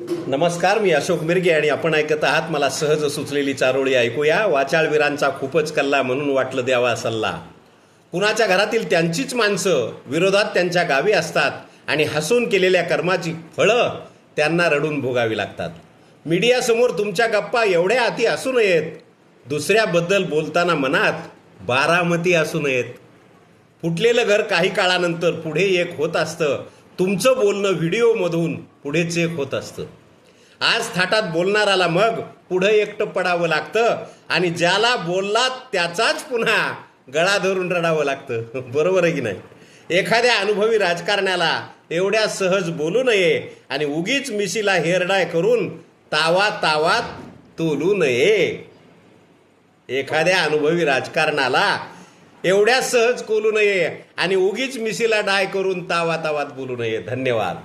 नमस्कार, मी अशोक मिरगे आणि आपण ऐकत आहात मला सहज सुचलेली चारोळी. ऐकूया. वाचाळवीरांचा खूपच कल्ला म्हणून वाटलं द्यावा सल्ला. कुणाच्या घरातील त्यांचीच माणसं विरोधात त्यांच्या गावी असतात आणि हसून केलेल्या कर्माची फळं त्यांना रडून भोगावी लागतात. मीडियासमोर तुमच्या गप्पा एवढ्या अति असू नयेत, दुसऱ्याबद्दल बोलताना मनात बारामती असू नयेत. फुटलेलं घर काही काळानंतर पुढे एक होत असतं. तुमचं बोलणं व्हिडिओमधून पुढेच एक होत असतं. आज थाटात बोलणाराला मग पुढं एकटं पडावं लागतं आणि ज्याला बोललात त्याचाच पुन्हा गळा धरून रडावं लागतं. बरोबर आहे की नाही? एखाद्या अनुभवी राजकारण्याला एवढ्या सहज बोलू नये आणि उगीच मिशीला हेरडाय करून तावात तोलू नये. एखाद्या अनुभवी राजकारणाला एवढ्या सहज बोलू नये आणि उगीच मिशीला डाय करून तावात बोलू नये. धन्यवाद.